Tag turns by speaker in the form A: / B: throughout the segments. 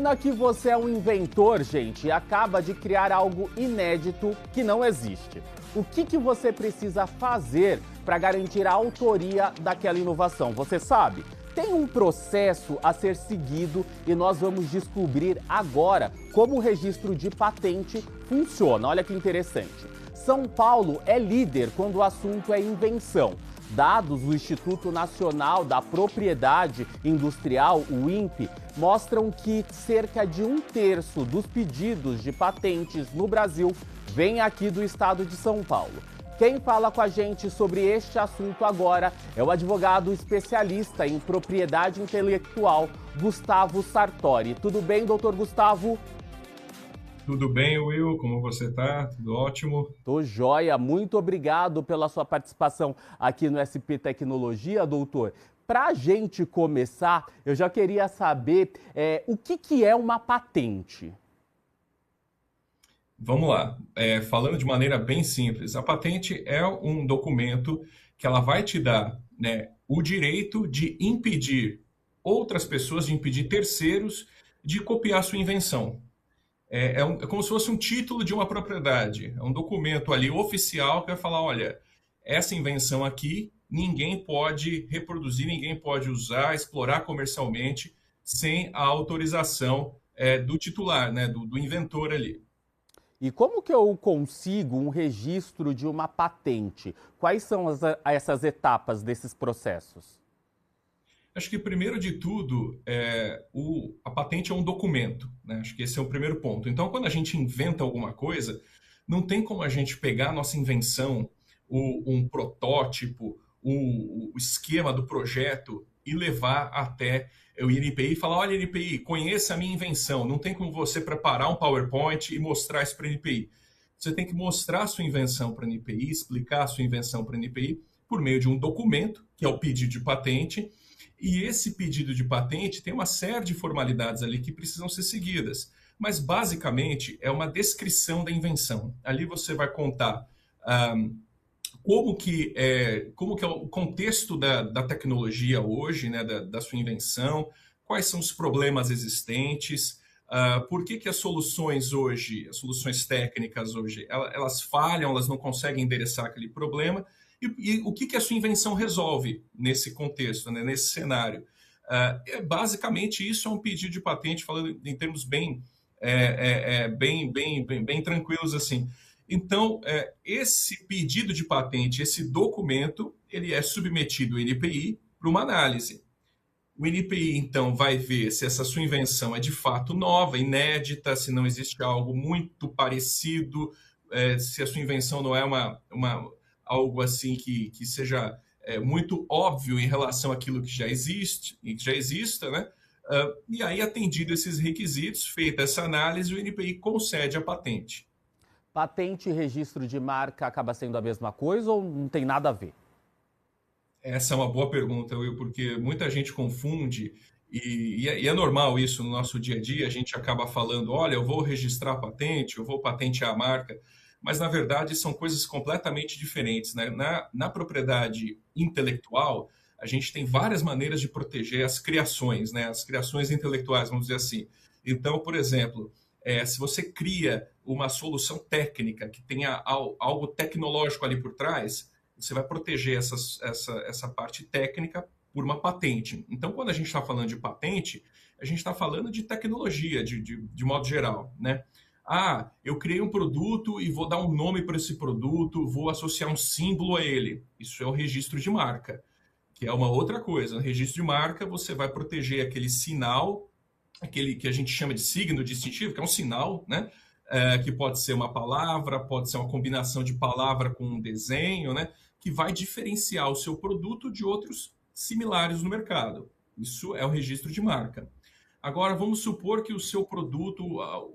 A: Imagina que você é um inventor, gente, e acaba de criar algo inédito que não existe. O que você precisa fazer para garantir a autoria daquela inovação? Você sabe? Tem um processo a ser seguido e nós vamos descobrir agora como o registro de patente funciona. Olha que interessante. São Paulo é líder quando o assunto é invenção. Dados do Instituto Nacional da Propriedade Industrial, o INPE, mostram que cerca de 1/3 dos pedidos de patentes no Brasil vem aqui do estado de São Paulo. Quem fala com a gente sobre este assunto agora é o advogado especialista em propriedade intelectual, Gustavo Sartori. Tudo bem, doutor Gustavo?
B: Tudo bem, Will? Como você está? Tudo ótimo?
A: Tô joia. Muito obrigado pela sua participação aqui no SP Tecnologia, doutor. Para a gente começar, eu já queria saber o que é uma patente.
B: Vamos lá. Falando de maneira bem simples, a patente é um documento que ela vai te dar, né, o direito de impedir outras pessoas, de impedir terceiros de copiar sua invenção. É como se fosse um título de uma propriedade. É um documento ali oficial que vai falar, olha, essa invenção aqui ninguém pode reproduzir, ninguém pode usar, explorar comercialmente sem a autorização do titular, né, do inventor ali.
A: E como que eu consigo um registro de uma patente? Quais são essas etapas desses processos?
B: Acho que, primeiro de tudo, a patente é um documento, né? Acho que esse é o primeiro ponto. Então, quando a gente inventa alguma coisa, não tem como a gente pegar a nossa invenção, um protótipo, o esquema do projeto e levar até o INPI e falar, olha, INPI, conheça a minha invenção. Não tem como você preparar um PowerPoint e mostrar isso para o INPI. Você tem que mostrar a sua invenção para o INPI, explicar a sua invenção para o INPI por meio de um documento, que é o pedido de patente. E esse pedido de patente tem uma série de formalidades ali que precisam ser seguidas. Mas, basicamente, é uma descrição da invenção. Ali você vai contar como que é o contexto da tecnologia hoje, né, da sua invenção, quais são os problemas existentes, por que as soluções hoje, as soluções técnicas hoje, elas falham, elas não conseguem endereçar aquele problema, e o que a sua invenção resolve nesse contexto, né, nesse cenário. Basicamente, isso é um pedido de patente, falando em termos bem tranquilos assim. Então, esse pedido de patente, esse documento, ele é submetido ao INPI para uma análise. O INPI, então, vai ver se essa sua invenção é de fato nova, inédita, se não existe algo muito parecido, se a sua invenção não é algo assim que seja muito óbvio em relação àquilo que já existe, e que já exista, né? E aí, atendido esses requisitos, feita essa análise, o INPI concede a patente.
A: Patente e registro de marca acaba sendo a mesma coisa ou não tem nada a ver?
B: Essa é uma boa pergunta, Will, porque muita gente confunde, e é normal isso no nosso dia a dia, a gente acaba falando, olha, eu vou registrar a patente, eu vou patentear a marca, mas na verdade são coisas completamente diferentes, né? Na propriedade intelectual, a gente tem várias maneiras de proteger as criações, né? As criações intelectuais, vamos dizer assim. Então, por exemplo, se você cria uma solução técnica que tenha algo tecnológico ali por trás, você vai proteger essa parte técnica por uma patente. Então, quando a gente está falando de patente, a gente está falando de tecnologia, de modo geral, né? Eu criei um produto e vou dar um nome para esse produto, vou associar um símbolo a ele. Isso é o registro de marca, que é uma outra coisa. No registro de marca, você vai proteger aquele sinal, aquele que a gente chama de signo distintivo, que é um sinal, né? Que pode ser uma palavra, pode ser uma combinação de palavra com um desenho, né? Que vai diferenciar o seu produto de outros similares no mercado. Isso é o registro de marca. Agora, vamos supor que o seu produto,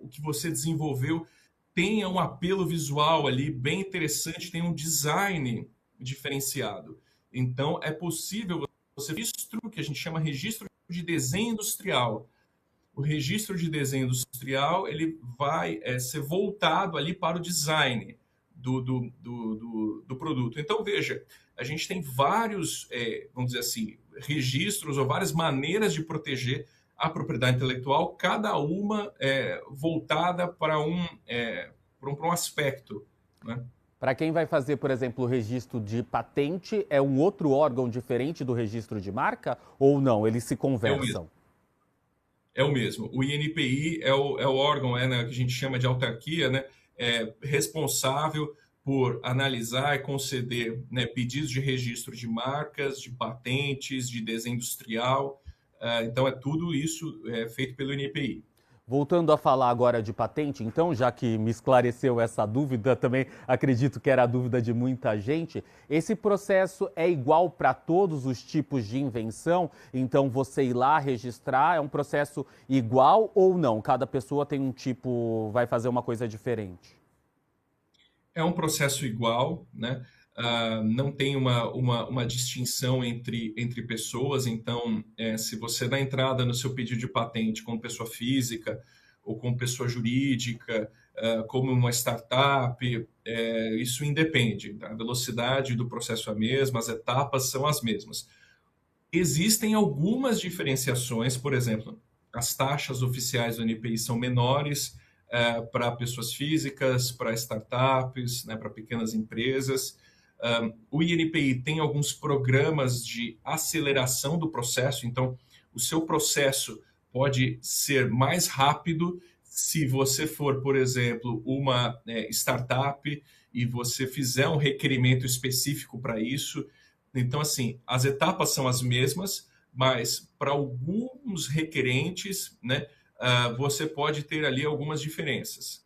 B: o que você desenvolveu, tenha um apelo visual ali bem interessante, tenha um design diferenciado. Então, é possível você registro, que a gente chama registro de desenho industrial. O registro de desenho industrial ele vai ser voltado ali para o design do produto. Então, veja, a gente tem vários, vamos dizer assim, registros ou várias maneiras de proteger a propriedade intelectual, cada uma voltada para um aspecto, né?
A: Para quem vai fazer, por exemplo, o registro de patente, é um outro órgão diferente do registro de marca ou não? Eles se
B: É o mesmo.
A: conversam?
B: É o mesmo. O INPI é o órgão né, que a gente chama de autarquia, né, responsável por analisar e conceder, né, pedidos de registro de marcas, de patentes, de desenho industrial. Então, tudo isso feito pelo INPI.
A: Voltando a falar agora de patente, então, já que me esclareceu essa dúvida, também acredito que era a dúvida de muita gente, esse processo é igual para todos os tipos de invenção? Então, você ir lá registrar, é um processo igual ou não? Cada pessoa tem um tipo, vai fazer uma coisa diferente?
B: É um processo igual, né? Não tem uma distinção entre pessoas, então, se você dá entrada no seu pedido de patente como pessoa física ou como pessoa jurídica, como uma startup, isso independe. Tá? A velocidade do processo é a mesma, as etapas são as mesmas. Existem algumas diferenciações, por exemplo, as taxas oficiais do NPI são menores para pessoas físicas, para startups, né, para pequenas empresas. O INPI tem alguns programas de aceleração do processo, então o seu processo pode ser mais rápido se você for, por exemplo, uma startup e você fizer um requerimento específico para isso. Então, assim, as etapas são as mesmas, mas para alguns requerentes, né, você pode ter ali algumas diferenças.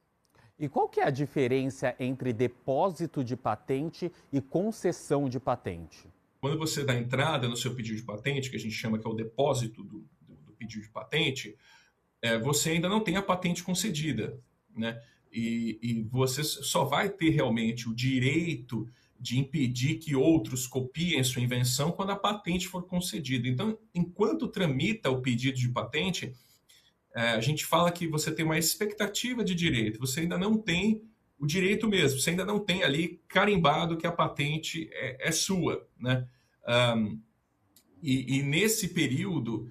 A: E qual que é a diferença entre depósito de patente e concessão de patente?
B: Quando você dá entrada no seu pedido de patente, que a gente chama que é o depósito do pedido de patente, você ainda não tem a patente concedida, né? E você só vai ter realmente o direito de impedir que outros copiem sua invenção quando a patente for concedida. Então, enquanto tramita o pedido de patente, a gente fala que você tem uma expectativa de direito, você ainda não tem o direito mesmo, você ainda não tem ali carimbado que a patente é sua, né? E nesse período,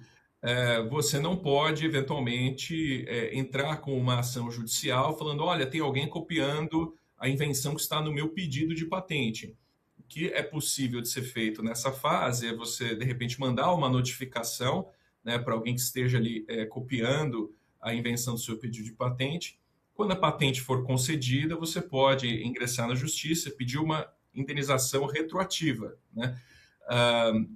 B: você não pode, eventualmente, entrar com uma ação judicial falando, olha, tem alguém copiando a invenção que está no meu pedido de patente. O que é possível de ser feito nessa fase é você, de repente, mandar uma notificação, né, para alguém que esteja ali copiando a invenção do seu pedido de patente. Quando a patente for concedida, você pode ingressar na justiça e pedir uma indenização retroativa, né?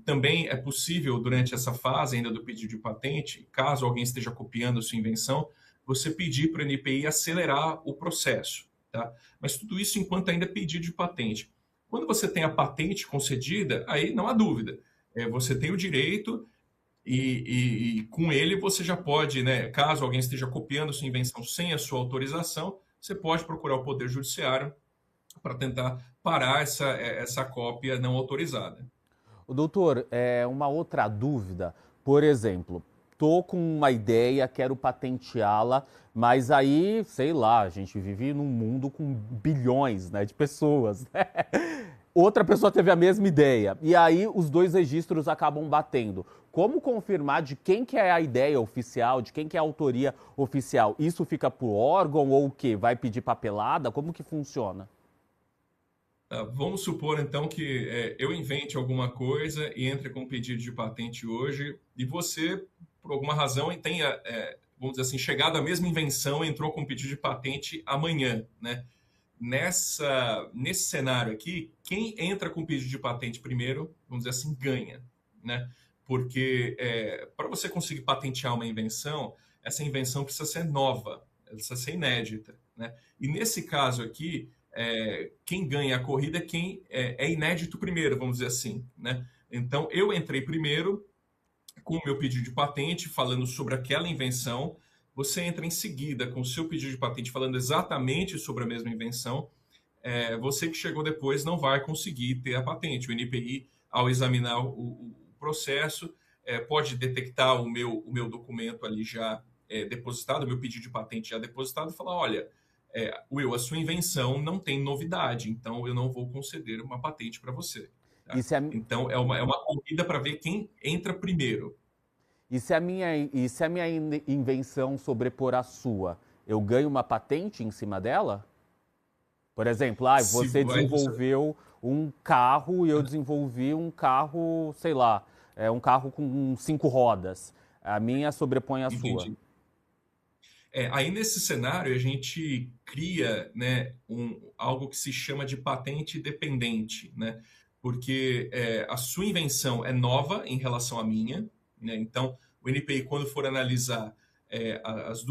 B: Também é possível, durante essa fase ainda do pedido de patente, caso alguém esteja copiando a sua invenção, você pedir para o NPI acelerar o processo. Tá? Mas tudo isso enquanto ainda é pedido de patente. Quando você tem a patente concedida, aí não há dúvida. Você tem o direito e com ele você já pode, né, caso alguém esteja copiando a sua invenção sem a sua autorização, você pode procurar o Poder Judiciário para tentar parar essa cópia não autorizada.
A: O doutor, uma outra dúvida, por exemplo, tô com uma ideia, quero patenteá-la, mas aí, sei lá, a gente vive num mundo com bilhões, né, de pessoas, né? Outra pessoa teve a mesma ideia, e aí os dois registros acabam batendo. Como confirmar de quem que é a ideia oficial, de quem que é a autoria oficial? Isso fica por órgão ou o quê? Vai pedir papelada? Como que funciona?
B: Vamos supor, então, que eu invente alguma coisa e entre com um pedido de patente hoje e você, por alguma razão, tenha, vamos dizer assim, chegado à mesma invenção e entrou com um pedido de patente amanhã, né? Nesse cenário aqui, quem entra com pedido de patente primeiro, vamos dizer assim, ganha, né? Porque para você conseguir patentear uma invenção, essa invenção precisa ser nova, ela precisa ser inédita, né? E nesse caso aqui, quem ganha a corrida é quem é inédito primeiro, vamos dizer assim, né? Então, eu entrei primeiro com o meu pedido de patente, falando sobre aquela invenção. Você entra em seguida com o seu pedido de patente, falando exatamente sobre a mesma invenção. Você que chegou depois não vai conseguir ter a patente. O NPI, ao examinar o processo, pode detectar o meu documento ali já depositado, o meu pedido de patente já depositado, e falar, olha, Will, a sua invenção não tem novidade, então eu não vou conceder uma patente para você. Tá?
A: Isso é,
B: Então, é uma corrida para ver quem entra primeiro.
A: E se a minha invenção sobrepor a sua, eu ganho uma patente em cima dela? Por exemplo,
B: Se
A: você
B: vai,
A: desenvolveu um carro e eu desenvolvi um carro, sei lá, um carro com 5 rodas. A minha sobrepõe a sua.
B: entendi. Aí nesse cenário a gente cria, né, algo que se chama de patente dependente, né? Porque a sua invenção é nova em relação à minha, né? Então o NPI, quando for analisar os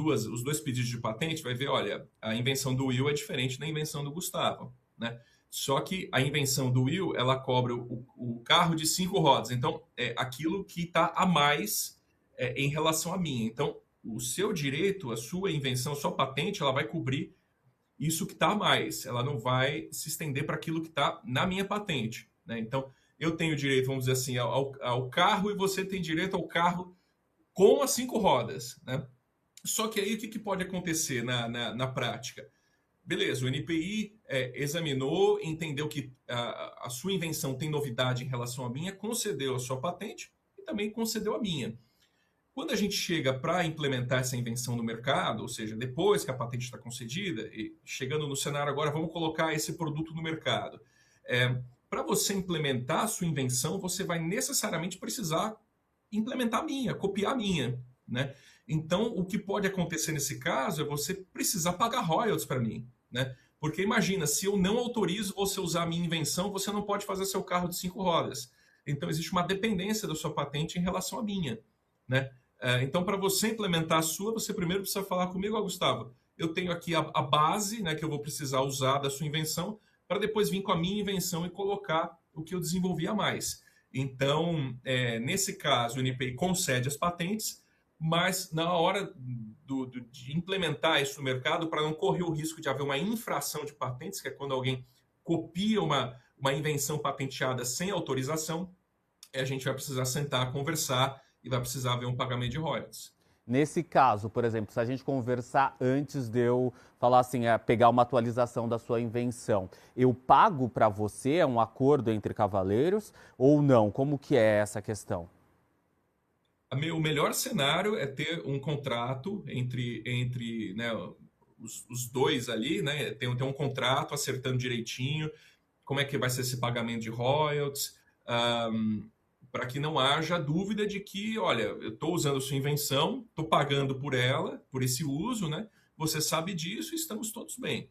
B: dois pedidos de patente, vai ver, olha, a invenção do Will é diferente da invenção do Gustavo, né? Só que a invenção do Will, ela cobre o carro de 5 rodas, então é aquilo que está a mais em relação à minha. Então o seu direito, a sua invenção, a sua patente, ela vai cobrir isso que está a mais. Ela não vai se estender para aquilo que está na minha patente, né? Então, eu tenho direito, vamos dizer assim, ao carro e você tem direito ao carro com as 5 rodas, né? Só que aí o que pode acontecer na prática? Beleza, o NPI examinou, entendeu que a sua invenção tem novidade em relação à minha, concedeu a sua patente e também concedeu a minha. Quando a gente chega para implementar essa invenção no mercado, ou seja, depois que a patente está concedida, e chegando no cenário agora, vamos colocar esse produto no mercado. Para você implementar a sua invenção, você vai necessariamente precisar implementar a minha, copiar a minha, né? Então, o que pode acontecer nesse caso é você precisar pagar royalties para mim, né? Porque imagina, se eu não autorizo você usar a minha invenção, você não pode fazer seu carro de 5 rodas. Então, existe uma dependência da sua patente em relação à minha, né? Então, para você implementar a sua, você primeiro precisa falar comigo, Gustavo. Eu tenho aqui a base, né, que eu vou precisar usar da sua invenção, para depois vir com a minha invenção e colocar o que eu desenvolvi a mais. Então, nesse caso, o NPI concede as patentes, mas na hora de implementar isso no mercado, para não correr o risco de haver uma infração de patentes, que é quando alguém copia uma invenção patenteada sem autorização, a gente vai precisar sentar, conversar e vai precisar haver um pagamento de royalties.
A: Nesse caso, por exemplo, se a gente conversar antes de eu falar assim, pegar uma atualização da sua invenção, eu pago para você, é um acordo entre cavaleiros ou não? Como que é essa questão?
B: O melhor cenário é ter um contrato entre né, os dois ali, né? Ter um contrato acertando direitinho como é que vai ser esse pagamento de royalties, para que não haja dúvida de que, olha, eu estou usando a sua invenção, estou pagando por ela, por esse uso, né? Você sabe disso e estamos todos bem.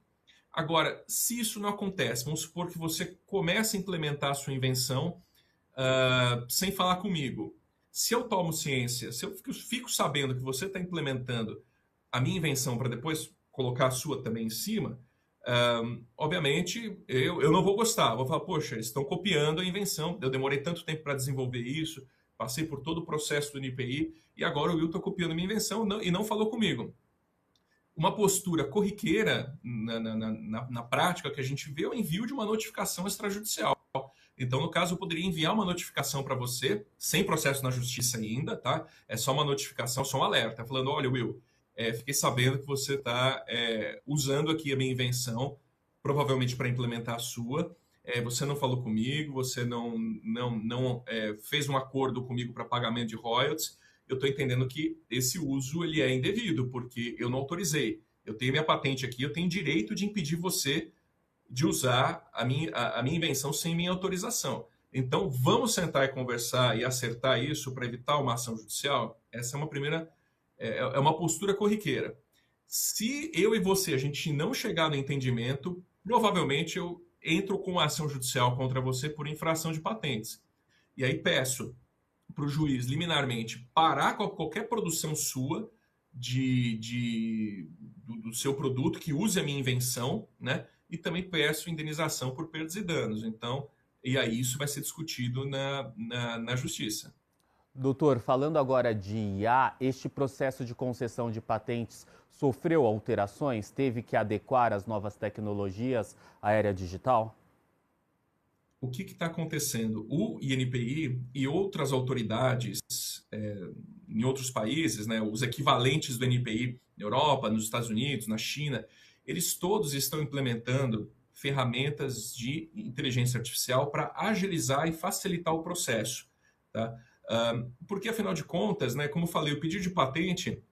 B: Agora, se isso não acontece, vamos supor que você comece a implementar a sua invenção sem falar comigo. Se eu tomo ciência, se eu fico sabendo que você está implementando a minha invenção para depois colocar a sua também em cima, obviamente eu não vou gostar. Vou falar, poxa, eles estão copiando a invenção. Eu demorei tanto tempo para desenvolver isso, passei por todo o processo do NPI e agora o Will está copiando a minha invenção e não falou comigo. Uma postura corriqueira na prática que a gente vê é o envio de uma notificação extrajudicial. Então, no caso, eu poderia enviar uma notificação para você, sem processo na justiça ainda, tá? É só uma notificação, só um alerta, falando, olha, Will, fiquei sabendo que você está usando aqui a minha invenção, provavelmente para implementar a sua. Você não falou comigo, você não fez um acordo comigo para pagamento de royalties. Eu estou entendendo que esse uso ele é indevido, porque eu não autorizei. Eu tenho minha patente aqui, eu tenho direito de impedir você de usar a minha invenção sem minha autorização. Então, vamos sentar e conversar e acertar isso para evitar uma ação judicial? Essa é uma primeira, é uma postura corriqueira. Se eu e você, a gente não chegar no entendimento, provavelmente eu entro com uma ação judicial contra você por infração de patentes. E aí peço para o juiz, liminarmente, parar com qualquer produção sua do seu produto que use a minha invenção, né? E também peço indenização por perdas e danos. Então, e aí isso vai ser discutido na justiça.
A: Doutor, falando agora de IA, este processo de concessão de patentes sofreu alterações? Teve que adequar as novas tecnologias à era digital?
B: O que está acontecendo? O INPI e outras autoridades em outros países, né, os equivalentes do INPI na Europa, nos Estados Unidos, na China, eles todos estão implementando ferramentas de inteligência artificial para agilizar e facilitar o processo. Tá? Porque, afinal de contas, né, como eu falei, o pedido de patente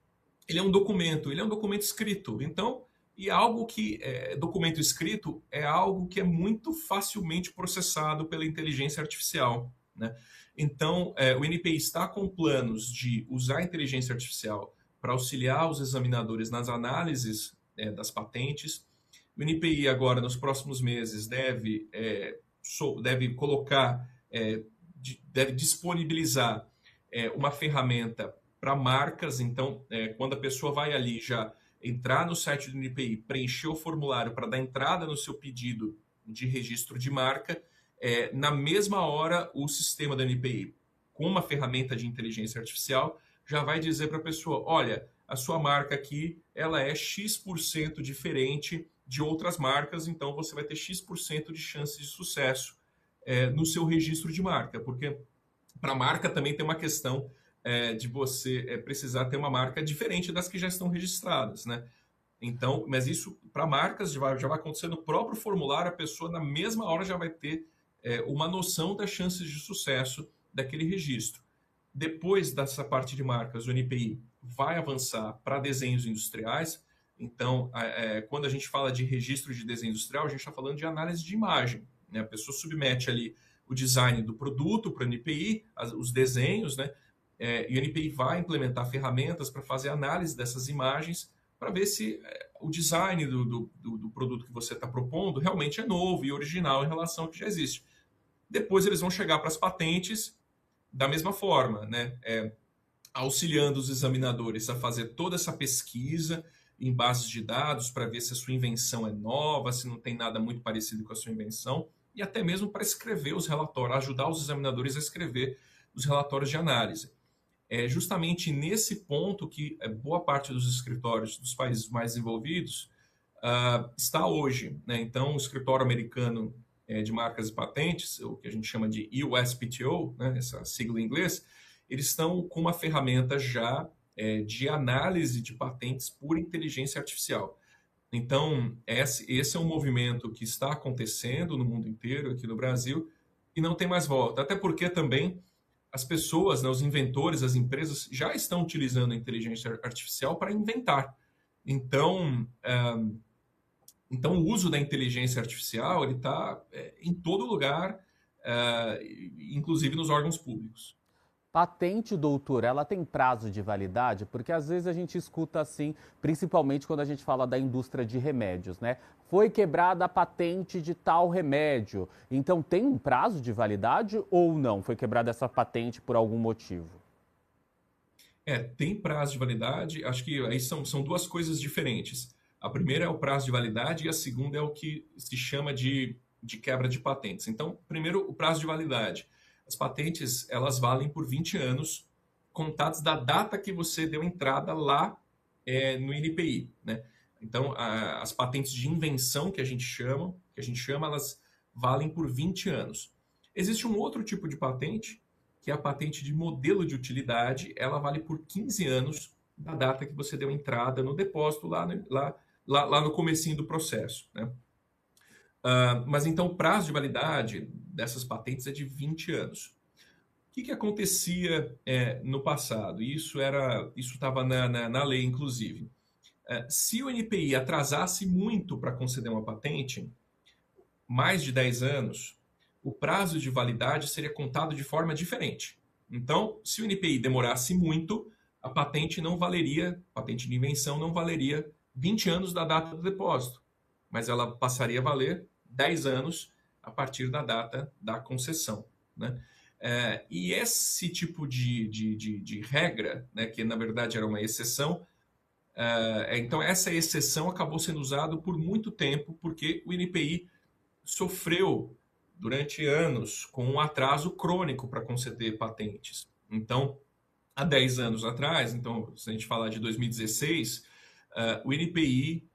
B: ele é um documento escrito. Então, e algo que documento escrito é algo que é muito facilmente processado pela inteligência artificial, né? Então, o NPI está com planos de usar a inteligência artificial para auxiliar os examinadores nas análises das patentes. O NPI agora, nos próximos meses, deve colocar, deve disponibilizar uma ferramenta para marcas. Então, quando a pessoa vai ali já entrar no site do NPI, preencher o formulário para dar entrada no seu pedido de registro de marca, na mesma hora o sistema da NPI, com uma ferramenta de inteligência artificial, já vai dizer para a pessoa, olha, a sua marca aqui ela é X% diferente de outras marcas, então você vai ter X% de chances de sucesso no seu registro de marca, porque para a marca também tem uma questão de você precisar ter uma marca diferente das que já estão registradas, né? Então, mas isso para marcas já vai acontecer no próprio formulário, a pessoa na mesma hora já vai ter uma noção das chances de sucesso daquele registro. Depois dessa parte de marcas, o NPI vai avançar para desenhos industriais. Então, quando a gente fala de registro de desenho industrial, a gente está falando de análise de imagem, né? A pessoa submete ali o design do produto para o NPI, os desenhos, né? E o NPI vai implementar ferramentas para fazer análise dessas imagens para ver se o design do produto que você está propondo realmente é novo e original em relação ao que já existe. Depois eles vão chegar para as patentes da mesma forma, né? Auxiliando os examinadores a fazer toda essa pesquisa em bases de dados para ver se a sua invenção é nova, se não tem nada muito parecido com a sua invenção, e até mesmo para escrever os relatórios, ajudar os examinadores a escrever os relatórios de análise. É justamente nesse ponto que boa parte dos escritórios dos países mais desenvolvidos está hoje, né? Então, o escritório americano de marcas e patentes, o que a gente chama de USPTO, né? Essa sigla em inglês, eles estão com uma ferramenta já de análise de patentes por inteligência artificial. Então, esse é um movimento que está acontecendo no mundo inteiro, aqui no Brasil, e não tem mais volta. Até porque também as pessoas, né, os inventores, as empresas já estão utilizando a inteligência artificial para inventar. Então, o uso da inteligência artificial ele está em todo lugar, inclusive nos órgãos públicos.
A: Patente, doutor, ela tem prazo de validade? Porque às vezes a gente escuta assim, principalmente quando a gente fala da indústria de remédios, né? Foi quebrada a patente de tal remédio. Então tem um prazo de validade ou não? Foi quebrada essa patente por algum motivo?
B: Tem prazo de validade. Acho que aí são duas coisas diferentes. A primeira é o prazo de validade e a segunda é o que se chama de quebra de patentes. Então, primeiro, o prazo de validade. As patentes, elas valem por 20 anos, contados da data que você deu entrada lá no NPI, né? Então, as patentes de invenção que a gente chama, elas valem por 20 anos. Existe um outro tipo de patente, que é a patente de modelo de utilidade, ela vale por 15 anos da data que você deu entrada no depósito lá no comecinho do processo, né? Mas então o prazo de validade dessas patentes é de 20 anos. O que acontecia no passado? Isso estava na lei, inclusive. Se o NPI atrasasse muito para conceder uma patente, mais de 10 anos, o prazo de validade seria contado de forma diferente. Então, se o NPI demorasse muito, a patente de invenção não valeria 20 anos da data do depósito, mas ela passaria a valer 10 anos a partir da data da concessão, né? E esse tipo de regra, né, que na verdade era uma exceção, então essa exceção acabou sendo usada por muito tempo, porque o NPI sofreu durante anos com um atraso crônico para conceder patentes. Então, há 10 anos atrás, então, se a gente falar de 2016, o NPI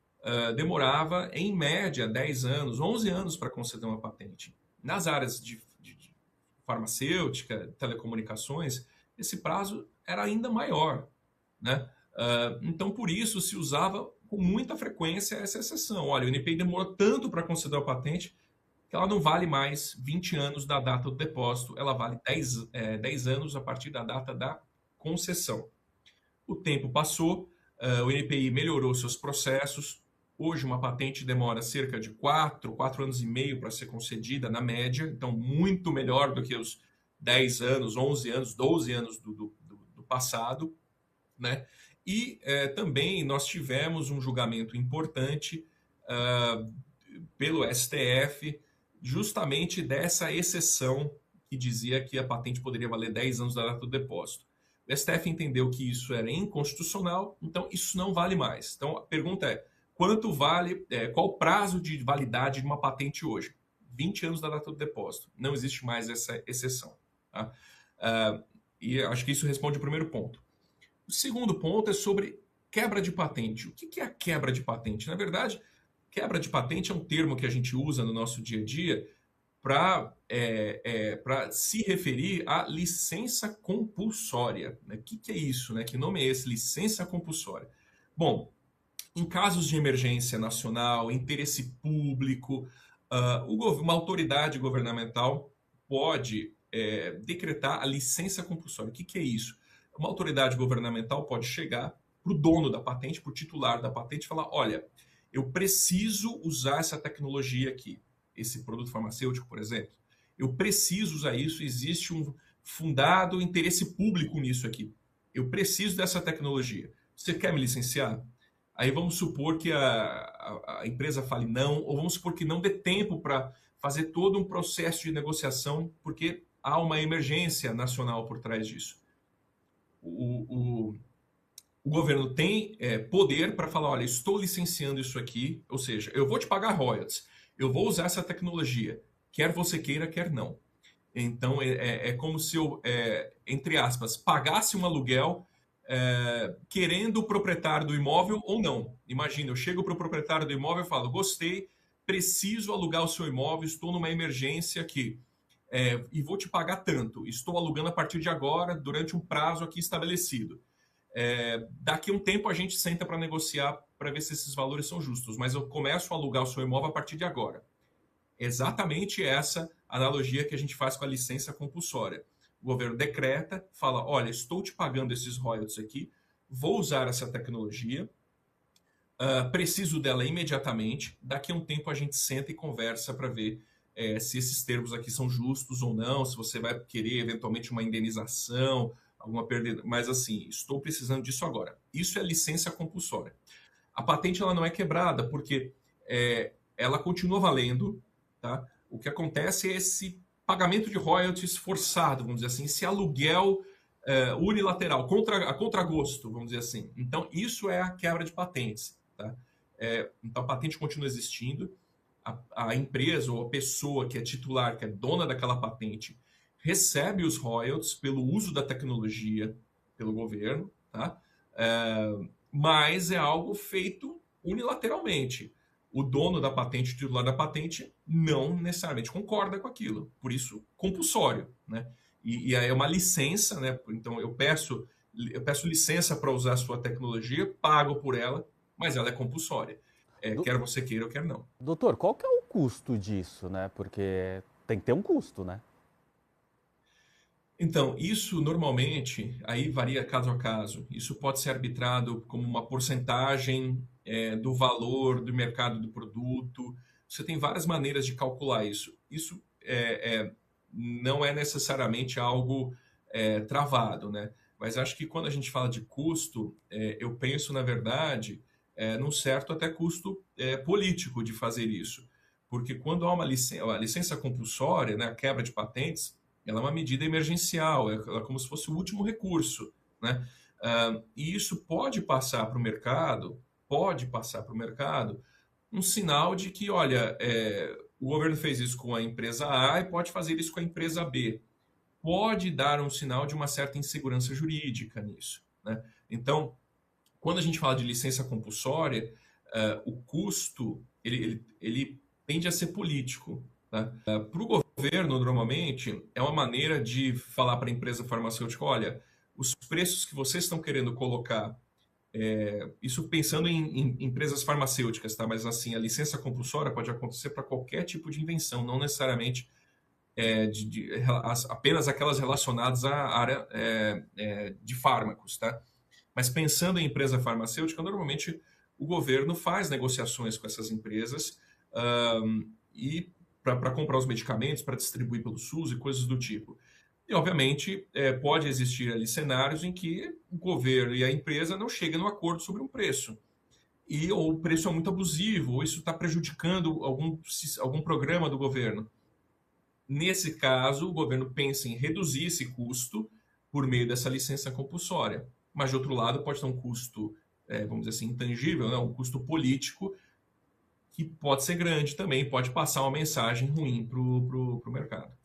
B: demorava, em média, 10 anos, 11 anos para conceder uma patente. Nas áreas de farmacêutica, telecomunicações, esse prazo era ainda maior, né? Então, por isso, se usava com muita frequência essa exceção. Olha, o NPI demorou tanto para conceder a patente, que ela não vale mais 20 anos da data do depósito, ela vale 10 anos a partir da data da concessão. O tempo passou, o INPI melhorou seus processos. Hoje, uma patente demora cerca de 4 anos e meio para ser concedida, na média, então muito melhor do que os 10 anos, 11 anos, 12 anos do passado, né? E também nós tivemos um julgamento importante pelo STF, justamente dessa exceção que dizia que a patente poderia valer 10 anos da data do depósito. O STF entendeu que isso era inconstitucional, então isso não vale mais. Então a pergunta é, quanto vale, qual o prazo de validade de uma patente hoje? 20 anos da data do depósito. Não existe mais essa exceção. Tá? E acho que isso responde o primeiro ponto. O segundo ponto é sobre quebra de patente. O que é a quebra de patente? Na verdade, quebra de patente é um termo que a gente usa no nosso dia a dia para se referir à licença compulsória. Né? O que é isso? Né? Que nome é esse? Licença compulsória. Bom, em casos de emergência nacional, interesse público, uma autoridade governamental pode decretar a licença compulsória. O que é isso? Uma autoridade governamental pode chegar para o dono da patente, para o titular da patente, e falar: olha, eu preciso usar essa tecnologia aqui, esse produto farmacêutico, por exemplo. Eu preciso usar isso, existe um fundado interesse público nisso aqui. Eu preciso dessa tecnologia. Você quer me licenciar? Aí vamos supor que a empresa fale não, ou vamos supor que não dê tempo para fazer todo um processo de negociação, porque há uma emergência nacional por trás disso. O governo tem poder para falar: olha, estou licenciando isso aqui, ou seja, eu vou te pagar royalties, eu vou usar essa tecnologia, quer você queira, quer não. Então, é como se eu, entre aspas, pagasse um aluguel querendo o proprietário do imóvel ou não. Imagina, eu chego para o proprietário do imóvel e falo: gostei, preciso alugar o seu imóvel, estou numa emergência aqui. E vou te pagar tanto. Estou alugando a partir de agora, durante um prazo aqui estabelecido. Daqui a um tempo a gente senta para negociar para ver se esses valores são justos, mas eu começo a alugar o seu imóvel a partir de agora. Exatamente essa analogia que a gente faz com a licença compulsória. O governo decreta, fala: olha, estou te pagando esses royalties aqui, vou usar essa tecnologia, preciso dela imediatamente, daqui a um tempo a gente senta e conversa para ver se esses termos aqui são justos ou não, se você vai querer eventualmente uma indenização, alguma perda, mas assim, estou precisando disso agora. Isso é licença compulsória. A patente ela não é quebrada, porque ela continua valendo, tá? O que acontece é esse pagamento de royalties forçado, vamos dizer assim, esse aluguel unilateral, a contragosto, vamos dizer assim. Então, isso é a quebra de patentes. Tá? Então, a patente continua existindo, a empresa ou a pessoa que é titular, que é dona daquela patente, recebe os royalties pelo uso da tecnologia pelo governo, tá? Mas é algo feito unilateralmente. O dono da patente, o titular da patente, não necessariamente concorda com aquilo. Por isso, compulsório. Né? E aí é uma licença, né? Então eu peço licença para usar a sua tecnologia, pago por ela, mas ela é compulsória. Quer você queira ou quer não.
A: Doutor, qual que é o custo disso, né? Porque tem que ter um custo, né?
B: Então, isso normalmente, aí varia caso a caso. Isso pode ser arbitrado como uma porcentagem do valor do mercado do produto. Você tem várias maneiras de calcular isso. Isso não é necessariamente algo travado, né? Mas acho que quando a gente fala de custo, eu penso, na verdade, num certo até custo político de fazer isso. Porque quando há uma licença compulsória, né, a quebra de patentes, ela é uma medida emergencial, é como se fosse o último recurso. Né? E isso pode passar para o mercado, um sinal de que, olha, o governo fez isso com a empresa A e pode fazer isso com a empresa B. Pode dar um sinal de uma certa insegurança jurídica nisso. Né? Então, quando a gente fala de licença compulsória, o custo ele tende a ser político. Tá? Para o governo, normalmente, é uma maneira de falar para a empresa farmacêutica: olha, os preços que vocês estão querendo colocar Isso pensando em empresas farmacêuticas, tá? Mas assim, a licença compulsória pode acontecer para qualquer tipo de invenção, não necessariamente apenas aquelas relacionadas à área de fármacos, tá? Mas pensando em empresa farmacêutica, normalmente o governo faz negociações com essas empresas e para comprar os medicamentos, para distribuir pelo SUS e coisas do tipo. E, obviamente, pode existir ali cenários em que o governo e a empresa não chegam no acordo sobre um preço. Ou o preço é muito abusivo, ou isso está prejudicando algum programa do governo. Nesse caso, o governo pensa em reduzir esse custo por meio dessa licença compulsória. Mas, de outro lado, pode ter um custo, vamos dizer assim, intangível, né? Um custo político, que pode ser grande também, pode passar uma mensagem ruim para o mercado.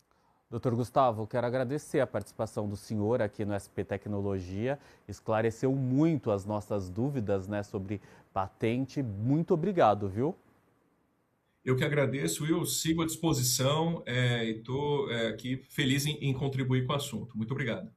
A: Doutor Gustavo, quero agradecer a participação do senhor aqui no SP Tecnologia. Esclareceu muito as nossas dúvidas, né, sobre patente. Muito obrigado, viu?
B: Eu que agradeço, Will, sigo à disposição e estou aqui feliz em contribuir com o assunto. Muito obrigado.